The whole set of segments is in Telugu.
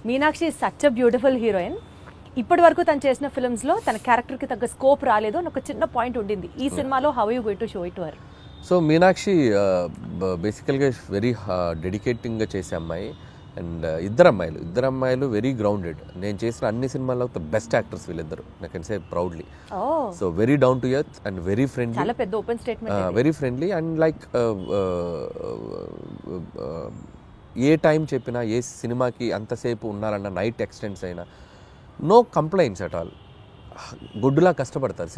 Meenakshi is such a beautiful heroine. ఇప్పటి వరకు తను చేసిన ఫిల్మ్స్లో తన క్యారెక్టర్కి తగ్గ స్కోప్ రాలేదు అని ఒక చిన్న పాయింట్ ఉండింది. ఈ సినిమాలో how you going to show it to her? So Meenakshi బేసికల్గా వెరీ డెడికేటింగ్గా చేసే అమ్మాయి. అండ్ ఇద్దరు అమ్మాయిలు వెరీ గ్రౌండెడ్. నేను చేసిన అన్ని సినిమాల్లో ద బెస్ట్ యాక్టర్స్ వీళ్ళిద్దరు, I can say proudly. So very down to earth and very friendly, చాలా పెద్ద open statement, very friendly. And like A time చెప్పినా, ఏ సినిమాకి అంతసేపు ఉన్నారన్న, నైట్ ఎక్స్టెండ్స్ అయినా నో కంప్లైంట్స్ అట్ ఆల్. గుడ్డులా కష్టపడతారు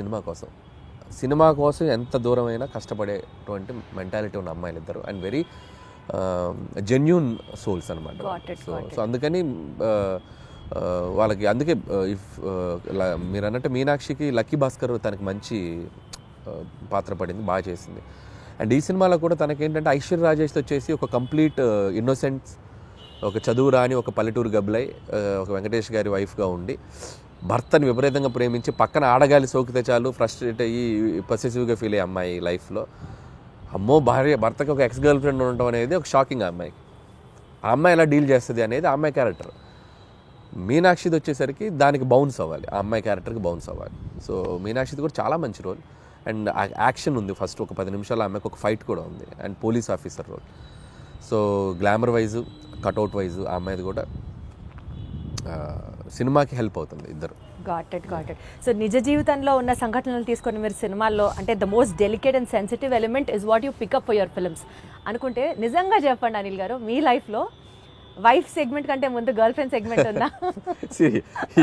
సినిమా కోసం ఎంత దూరమైనా కష్టపడేటువంటి మెంటాలిటీ ఉన్న అమ్మాయిలు ఇద్దరు. అండ్ వెరీ జెన్యూన్ సోల్స్ అనమాట. సో అందుకని వాళ్ళకి అందుకే ఇఫ్ మీరు అన్నట్టు మీనాక్షికి లక్కీ భాస్కర్ తనకి మంచి పాత్ర పడింది, బాగా చేసింది. అండ్ ఈ సినిమాలో కూడా తనకేంటంటే ఐశ్వర్య రాజేష్తో వచ్చేసి ఒక కంప్లీట్ ఇన్నోసెన్స్, ఒక చదువు రాని ఒక పల్లెటూరు గబ్బలై ఒక వెంకటేష్ గారి వైఫ్గా ఉండి భర్తని విపరీతంగా ప్రేమించి పక్కన ఆడగాలి సోకితే చాలు ఫ్రస్ట్రేట్ అయ్యి పొసెసివ్గా ఫీల్ అయ్యే అమ్మాయి లైఫ్లో. అమ్మో భర్తకి ఒక ఎక్స్ గర్ల్ ఫ్రెండ్ ఉండటం అనేది ఒక షాకింగ్. ఆ అమ్మాయి ఎలా డీల్ చేస్తుంది అనేది ఆ అమ్మాయి క్యారెక్టర్. మీనాక్షిది వచ్చేసరికి దానికి బౌన్స్ అవ్వాలి, ఆ అమ్మాయి క్యారెక్టర్కి బౌన్స్ అవ్వాలి. సో మీనాక్షిది కూడా చాలా మంచి రోల్. అండ్ యాక్షన్ ఉంది, ఫస్ట్ ఒక 10 నిమిషాలు అమ్మాయికి ఒక ఫైట్ కూడా ఉంది. And police officer role. So glamour wise, cutout wise ఆ అమ్మాయిది కూడా సినిమాకి హెల్ప్ అవుతుంది ఇద్దరు. Got it. సో నిజ జీవితంలో ఉన్న సంఘటనలు తీసుకొని మీరు సినిమాల్లో అంటే the most delicate and sensitive element is what you pick up for your films అనుకుంటే నిజంగా చెప్పండి అనిల్ గారు, మీ లైఫ్లో వైఫ్ సెగ్మెంట్ కంటే ముందు గర్ల్ ఫ్రెండ్ సెగ్మెంట్ ఉందా?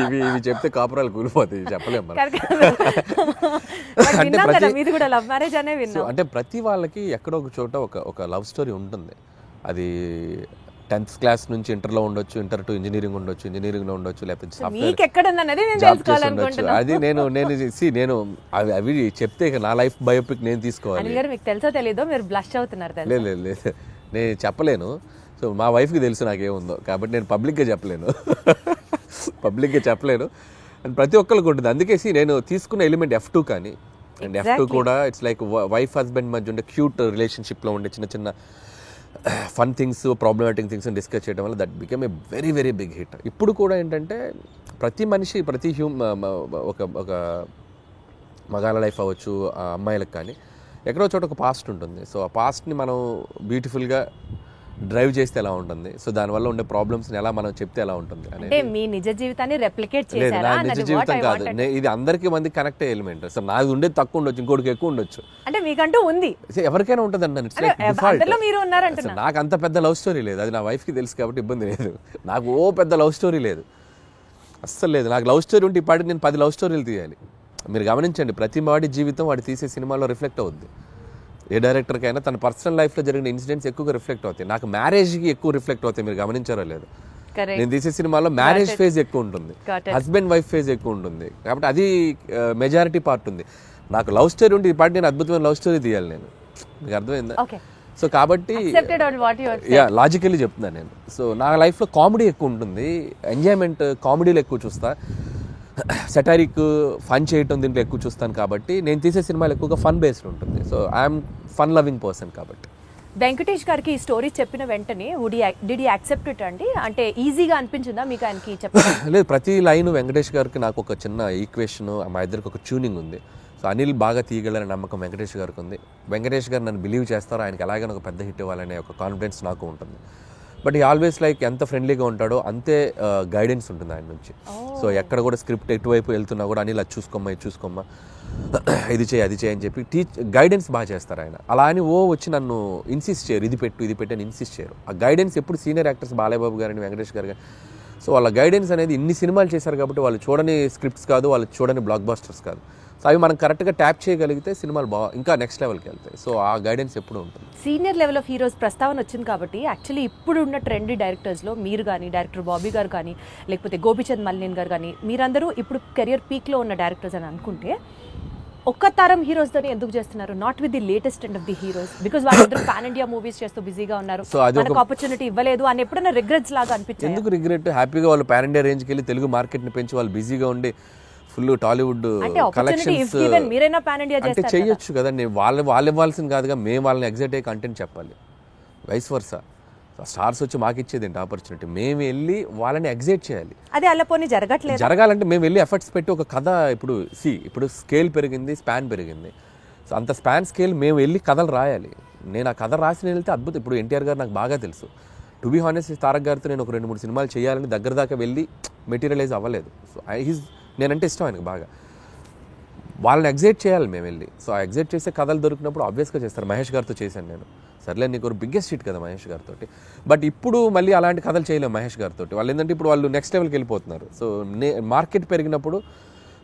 ఇవి చెప్తే కాపురాలు కూలిపోతాయి, చెప్పలేము. మీది కూడా లవ్ మ్యారేజ్ అనే విన్నాం. అంటే ప్రతి వాళ్ళకి ఎక్కడో ఒక చోట ఒక లవ్ స్టోరీ ఉంటుంది. అది 10th క్లాస్ నుంచి ఇంటర్లో ఉండొచ్చు, ఇంటర్ టు ఇంజనీరింగ్ ఉండొచ్చు, ఇంజనీరింగ్లో ఉండొచ్చు, లేకపోతే అది నేను అవి చెప్తే నా లైఫ్ బయోపిక్ నేను తీసుకోవాలి. మీకు తెలుసో తెలీదో మీరు బ్లష్ అవుతున్నారు. లేదు నేను చెప్పలేను. సో మా వైఫ్కి తెలుసు నాకేముందో, కాబట్టి నేను పబ్లిక్గా చెప్పలేను. అండ్ ప్రతి ఒక్కరికి ఉంటుంది. అందుకే నేను తీసుకున్న ఎలిమెంట్ F2 కానీ, అండ్ F2 కూడా ఇట్స్ లైక్ వైఫ్ హస్బెండ్ మధ్య ఉండే క్యూట్ రిలేషన్షిప్లో ఉండే చిన్న చిన్న fun things, problematic things discuss చేయడం వల్ల that become a very very big hit. ఇప్పుడు కూడా ఏంటంటే ప్రతి మనిషి, ప్రతి ఒక మగాళ్ళ లైఫ్ అవ్వచ్చు, అమ్మాయిలకు కానీ ఎక్కడో చోట ఒక పాస్ట్ ఉంటుంది. సో ఆ పాస్ట్ని మనం బ్యూటిఫుల్గా డ్రైవ్ చేస్తే ఎలా ఉంటుంది, సో దానివల్ల ఉండే ప్రాబ్లమ్స్ని ఎలా మనం చెప్తే ఎలా ఉంటుంది అనేది. మీ నిజ జీవితాన్ని రెప్లికేట్ లేదు, నా నిజ జీవితం కాదు, ఇది అందరికీ మంది కనెక్ట్ అయ్యే ఎలిమెంట్. సో నాది ఉండేది తక్కువ ఉండొచ్చు, ఇంకోటికి ఎక్కువ ఉండొచ్చు. అంటే మీకంటూ ఉంది, ఎవరికైనా ఉంటుంది అండి. నాకు అంత పెద్ద లవ్ స్టోరీ లేదు, అది నా వైఫ్కి తెలుసు కాబట్టి ఇబ్బంది లేదు. నాకు పెద్ద లవ్ స్టోరీ లేదు, అస్సలు లేదు. నాకు లవ్ స్టోరీ ఉంటే ఇప్పటికి నేను 10 లవ్ స్టోరీలు తీయాలి. మీరు గమనించండి, ప్రతి వాడి జీవితం వాడు తీసే సినిమాలో రిఫ్లెక్ట్ అవుద్ది. ఏ డైరెక్టర్కైనా తన పర్సనల్ లైఫ్లో జరిగిన ఇన్సిడెంట్స్ ఎక్కువగా రిఫ్లెక్ట్ అవుతాయి. నాకు మ్యారేజ్కి ఎక్కువ రిఫ్లెక్ట్ అవుతాయి. మీరు గమనించారో లేదు, నేను తీసే సినిమాలో మ్యారేజ్ ఫేజ్ ఎక్కువ ఉంటుంది, హస్బెండ్ వైఫ్ ఫేజ్ ఎక్కువ ఉంటుంది. కాబట్టి అది మెజారిటీ పార్ట్ ఉంది. నాకు లవ్ స్టోరీ ఉంటే ఈ పార్ట్ నేను అద్భుతమైన లవ్ స్టోరీ తీయాలి. నేను మీకు అర్థమైందా? సో కాబట్టి లాజికల్లీ చెప్తున్నాను నేను. సో నా లైఫ్లో కామెడీ ఎక్కువ ఉంటుంది, ఎంజాయ్మెంట్ కామెడీలో ఎక్కువ చూస్తా, సెటారిక్ ఫన్ చేయటం దీంట్లో ఎక్కువ చూస్తాను. కాబట్టి నేను తీసే సినిమాలు ఎక్కువగా ఫన్ బేస్డ్ ఉంటుంది. So I'm fun loving person. కాబట్టి వెంకటేష్ గారికి ఈ స్టోరీ చెప్పిన వెంటనే డిడ్ యు యాక్సెప్ట్ ఇట్ అండి? అంటే ఈజీగా అనిపించిందా మీకు ఆయనకి చెప్పడం? లేదు, ప్రతి లైన్ వెంకటేష్ గారికి నాకు ఒక చిన్న ఈక్వేషన్, మా ఇద్దరికి ఒక ట్యూనింగ్ ఉంది. సో అనిల్ బాగా తీయగలనే నమ్మకం వెంకటేష్ గారికి ఉంది. వెంకటేష్ గారు నన్ను బిలీవ్ చేస్తారో, ఆయనకి ఎలాగైనా ఒక పెద్ద హిట్ ఇవ్వాలనే ఒక కాన్ఫిడెన్స్ నాకు ఉంటుంది. బట్ ఈ ఆల్వేస్ లైక్ ఎంత ఫ్రెండ్లీగా ఉంటాడో అంతే గైడెన్స్ ఉంటుంది ఆయన నుంచి. సో ఎక్కడ కూడా స్క్రిప్ట్ ఎటువైపు వెళ్తున్నా కూడా అనిల్ అది చూసుకోమ్మా ఇది చేయి అది చేయి అని చెప్పి గైడెన్స్ బాగా చేస్తారు ఆయన. అలా అని వచ్చి నన్ను ఇన్సిస్ట్ చేయరు, ఇది పెట్టు అని ఇన్సిస్ట్ చేయరు. ఆ గైడెన్స్ ఎప్పుడు సీనియర్ యాక్టర్స్ బాలయ్యబాబు గారని, వెంకటేష్ గారు కానీ, సో వాళ్ళ గైడెన్స్ అనేది ఇన్ని సినిమాలు చేశారు కాబట్టి వాళ్ళు చూడని స్క్రిప్ట్స్ కాదు, వాళ్ళు చూడని బ్లాక్ బస్టర్స్ కాదు. సో అవి మనం కరెక్ట్గా ట్యాప్ చేయగలిగితే సినిమాలు ఇంకా నెక్స్ట్ లెవెల్కి వెళ్తాయి. సో ఆ గైడెన్స్ ఎప్పుడు ఉంటుంది. సీనియర్ లెవెల్ ఆఫ్ హీరోస్ ప్రస్తావన వచ్చింది కాబట్టి యాక్చువల్లీ ఇప్పుడు ఉన్న ట్రెండీ డైరెక్టర్స్లో మీరు కానీ, డైరెక్టర్ బాబీ గారు కానీ, లేకపోతే గోపిచంద్ మల్లిన్ గారు కానీ, మీరందరూ ఇప్పుడు కెరియర్ పీక్లో ఉన్న డైరెక్టర్స్ అని అనుకుంటే ఒక్క తరం హీరోస్తోనే ఎందుకు చేస్తున్నారు? Not with the latest and of the heroes, because వాళ్ళందరూ పాన్ ఇండియా మూవీస్ చేస్తూ బిజీగా ఉన్నారు, మనకు ఆపర్చునిటీ ఇవ్వలేదు అని ఎప్పుడైనా రిగ్రెట్స్ లాగా అనిపించింది? ఎందుకు రిగ్రెట్? హ్యాపీగా వాళ్ళు పాన్ ఇండియా రేంజ్కి వెళ్ళి తెలుగు మార్కెట్ని పెంచి వాళ్ళు బిజీగా ఉండి ఫుల్ టాలీవుడ్ కలెక్షన్స్ అంటే చేయొచ్చు కదండి. వాళ్ళు ఇవ్వాల్సింది కాదుగా, మేము వాళ్ళని ఎగ్జైట్ అయ్యే కంటెంట్ చెప్పాలి, వైస్ వర్సా. స్టార్స్ వచ్చి మాకు ఇచ్చేది ఏంటి ఆపర్చునిటీ, మేము వెళ్ళి వాళ్ళని ఎగ్జైట్ చేయాలి. అదే అలా పోనీ జరగాలంటే మేము వెళ్ళి ఎఫర్ట్స్ పెట్టి ఒక కథ, ఇప్పుడు స్కేల్ పెరిగింది, స్పాన్ పెరిగింది. సో అంత స్పాన్ స్కేల్ మేము వెళ్ళి కథలు రాయాలి. నేను ఆ కథ రాసి వెళ్తే అద్భుతం. ఇప్పుడు ఎన్టీఆర్ గారు నాకు బాగా తెలుసు. టు బీ హానెస్ట్, తారక్ గారితో నేను ఒక 2-3 సినిమాలు చేయాలని దగ్గర దాకా వెళ్ళి మెటీరియలైజ్ అవ్వలేదు. సో నేనంటే ఇష్టం ఆయనకు బాగా. వాళ్ళని ఎగ్జైట్ చేయాలి మేము వెళ్ళి. సో ఆ ఎగ్జైట్ చేసే కథలు దొరికినప్పుడు ఆబ్వియస్గా చేస్తారు. మహేష్ గారితో చేశాను నేను. సర్లే, నీకు ఒక బిగ్గెస్ట్ హిట్ కదా మహేష్ గారితో. బట్ ఇప్పుడు మళ్ళీ అలాంటి కథలు చేయలేము మహేష్ గారితో. వాళ్ళు ఏంటంటే ఇప్పుడు వాళ్ళు నెక్స్ట్ లెవెల్కి వెళ్ళిపోతున్నారు. సో మార్కెట్ పెరిగినప్పుడు,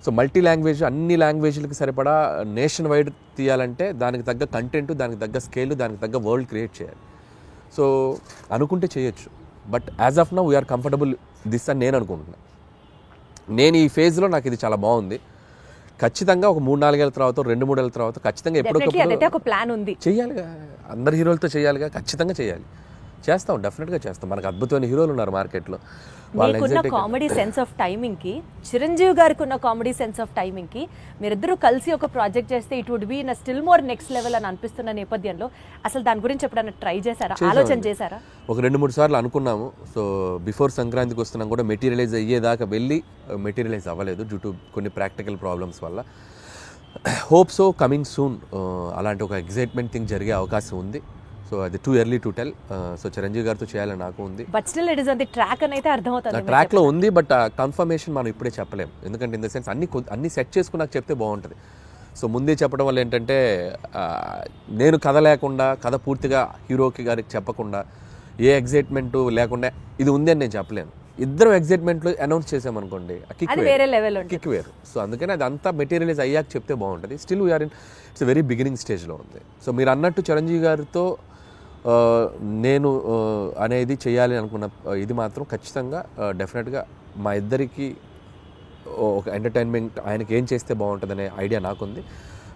సో మల్టీ లాంగ్వేజ్, అన్ని లాంగ్వేజ్లకి సరిపడా నేషన్ వైడ్ తీయాలంటే దానికి తగ్గ కంటెంట్, దానికి తగ్గ స్కేల్, దానికి తగ్గ వరల్డ్ క్రియేట్ చేయాలి. సో అనుకుంటే చేయొచ్చు. But as of now we are comfortable this అని నేను అనుకుంటున్నాను. నేను ఈ ఫేజ్లో నాకు ఇది చాలా బాగుంది. ఖచ్చితంగా ఒక 3-4 ఏళ్ళ తర్వాత, 2-3 ఏళ్ళ తర్వాత ఖచ్చితంగా ఎప్పటికప్పుడు ప్లాన్ ఉంది, చేయాలిగా. అందరు హీరోలతో చేయాలిగా, ఖచ్చితంగా చేయాలి. చేస్తాం, డెఫినెట్గా చేస్తాం. మనకు అద్భుతమైన హీరోలు ఉన్నారు మార్కెట్లో. మీకున్న కామెడీ సెన్స్ ఆఫ్ టైమింగ్ కి, చిరంజీవి గారికి ఉన్న కామెడీ సెన్స్ ఆఫ్ టైమింగ్ కి మీరిద్దరూ కలిసి ఒక ప్రాజెక్ట్ చేస్తే it would be in still more next level అని అనిపిస్తున్న నేపథ్యంలో అసలు దాని గురించి ఎప్పుడైనా ట్రై చేశారా, ఆలోచన చేశారా? ఒక 2-3 సార్లు అనుకున్నాము. సో బిఫోర్ సంక్రాంతికి వస్తున్నాం కూడా మెటీరియలైజ్ అయ్యేదాకా వెళ్ళి మెటీరియలైజ్ అవ్వలేదు డ్యూ టు కొన్ని ప్రాక్టికల్ ప్రాబ్లమ్స్ వల్ల. హోప్ సో కమింగ్ సూన్ అలాంటి ఒక ఎగ్జైట్మెంట్ థింగ్ జరిగే అవకాశం ఉంది. సో అది too early to tell. So Chiranjeevi గారితో చేయాలని నాకు ఉంది. But still it is on the track అని అయితే అర్థమవుతుంది. ట్రాక్లో ఉంది, బట్ కన్ఫర్మేషన్ మనం ఇప్పుడే చెప్పలేం. ఎందుకంటే ఇన్ ద సెన్స్ అన్ని సెట్ చేసుకుని నాకు చెప్తే బాగుంటుంది. సో ముందే చెప్పడం వల్ల ఏంటంటే నేను కథ లేకుండా, కథ పూర్తిగా హీరోకి గారికి చెప్పకుండా, ఏ ఎగ్జైట్మెంట్ లేకుండా ఇది ఉంది అని నేను చెప్పలేను. ఇద్దరు ఎగ్జైట్మెంట్లు అనౌన్స్ చేసామనుకోండి, కిక్ వేరు. సో అందుకని అది అంతా మెటీరియలైజ్ అయ్యాక చెప్తే బాగుంటుంది. Still we are in its very beginning స్టేజ్లో ఉంది. సో మీరు అన్నట్టు చిరంజీవి గారితో నేను అనేది చేయాలి అనుకున్న ఇది మాత్రం ఖచ్చితంగా డెఫినెట్గా మా ఇద్దరికి ఒక ఎంటర్టైన్మెంట్, ఆయనకి ఏం చేస్తే బాగుంటుంది అనే ఐడియా నాకుంది.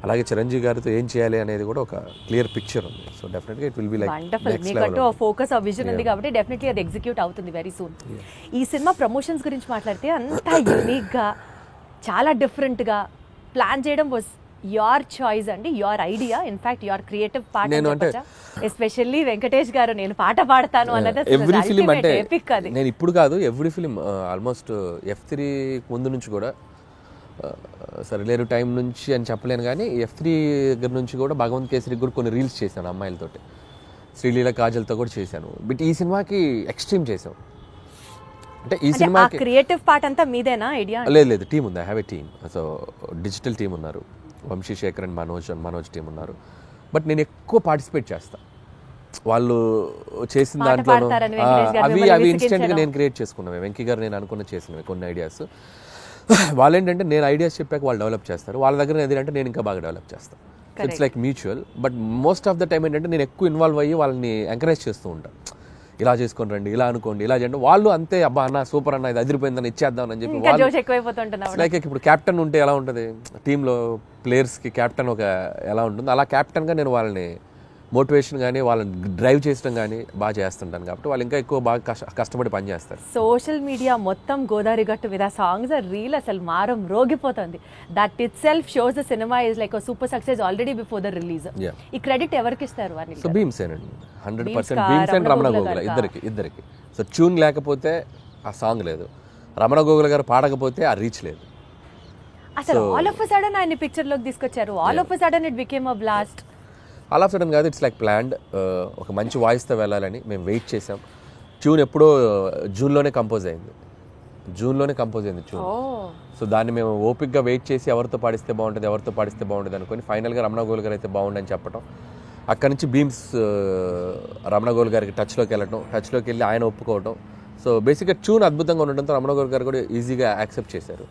అలాగే చిరంజీవి గారితో ఏం చేయాలి అనేది కూడా ఒక క్లియర్ పిక్చర్ ఉంది. సో డెఫినెట్గా ఇట్ విల్ బి లైక్ మీకంటూ ఫోకస్, విజన్ ఉంది కాబట్టి డెఫినెట్లీ అది ఎగ్జిక్యూట్ అవుతుంది వెరీ సూన్. ఈ సినిమా ప్రమోషన్స్ గురించి మాట్లాడితే అంతా యూనిక్గా, చాలా డిఫరెంట్గా ప్లాన్ చేయడం వాజ్ యువర్ చాయిస్ అండి, your idea, in fact your creative part. Especially Venkatesh గారు నేను పాట పాడతాను అన్నది ఎవ్రీ ఫిలిం అంటే నేను ఇప్పుడు కాదు, ఎవ్రీ ఫిలిం ఆల్మోస్ట్ F3 ముందు నుంచి కూడా, సరిలేరు టైం నుంచి అని చెప్పలేను కానీ F3 దగ్గర నుంచి కూడా భగవంత్ కేసరి కూడా కొన్ని రీల్స్ చేశాను అమ్మాయిలతోటి, శ్రీలీల కాజల్తో కూడా చేశాను. బట్ ఈ సినిమాకి ఎక్స్ట్రీమ్ చేసాం. అంటే ఈ సినిమాకి క్రియేటివ్ పార్ట్ అంతా మీదేనా ఐడియా? లేదు, టీం ఉంది. I have a team. So digital team ఉన్నారు, వంశీ శేఖర్ అండ్ మనోజ్ టీం ఉన్నారు. బట్ నేను ఎక్కువ పార్టిసిపేట్ చేస్తాను. వాళ్ళు చేసిన దాంట్లో అవి ఇన్స్టెంట్గా నేను క్రియేట్ చేసుకున్నాను. వెంకీ గారు నేను అనుకున్న చేసినవి కొన్ని ఐడియాస్. వాళ్ళు ఏంటంటే నేను ఐడియాస్ చెప్పాక వాళ్ళు డెవలప్ చేస్తారు, వాళ్ళ దగ్గర ఏదంటే నేను ఇంకా బాగా డెవలప్ చేస్తాను. It's like mutual. But most of the time ఏంటంటే నేను ఎక్కువ ఇన్వాల్వ్ అయ్యి వాళ్ళని ఎంకరేజ్ చేస్తూ ఉంటాను. ఇలా చేసుకొని రండి, ఇలా అనుకోండి, ఇలా చేయండి. వాళ్ళు అంతే, అబ్బా అన్న సూపర్ అన్న, ఇది అదిరిపోయిందని ఇచ్చేద్దాం అని చెప్పి. లైక్ ఇప్పుడు క్యాప్టెన్ ఉంటే ఎలా ఉంటుంది టీంలో, ప్లేయర్స్కి క్యాప్టెన్ ఒక ఎలా ఉంటుంది, అలా క్యాప్టెన్గా నేను వాళ్ళని మోటివేషన్ కానీ వాళ్ళని డ్రైవ్ చేయడం కానీ బాగా చేస్తుంటాను. కాబట్టి వాళ్ళు ఇంకా ఎక్కువ బాగా కష్టపడి పని చేస్తారు. సోషల్ మీడియా మొత్తం గోదావరి గట్టు మీద సాంగ్స్ రీల్ అసలు మారం రోగిపోతుంది. That itself shows the cinema is like super success already before the release. ఈ క్రెడిట్ ఎవరికి ఇస్తారు? సో భీమ్సేనండి, 100% భీమ్సేన్, రమణ గోగుల ఇద్దరికి. సో ట్యూన్ లేకపోతే ఆ సాంగ్ లేదు, రమణ గోగుల గారు పాడకపోతే ఆ రీచ్ లేదు. అసలు ఆల్ ఆఫ్ ఎ సడన్ ఆయన పిక్చర్ లోకి తీసుకొచ్చారు. All of a sudden it became a blast. All of sudden కాదు, ఇట్స్ లైక్ ప్లాన్డ్. ఒక మంచి వాయిస్తో వెళ్ళాలని మేము వెయిట్ చేసాం. ట్యూన్ ఎప్పుడో జూన్లోనే కంపోజ్ అయింది ట్యూన్. సో దాన్ని మేము ఓపిక్గా వెయిట్ చేసి ఎవరితో పాడిస్తే బాగుంటుంది అనుకొని ఫైనల్గా రమణ గోల్ గారు అయితే బాగుండని చెప్పడం, అక్కడి నుంచి భీమ్స్ రమణ గోల్ గారికి టచ్లోకి వెళ్ళి ఆయన ఒప్పుకోవడం. సో బేసిక్గా ట్యూన్ అద్భుతంగా ఉండడంతో రమణ గోల్ గారు కూడా ఈజీగా యాక్సెప్ట్ చేశారు.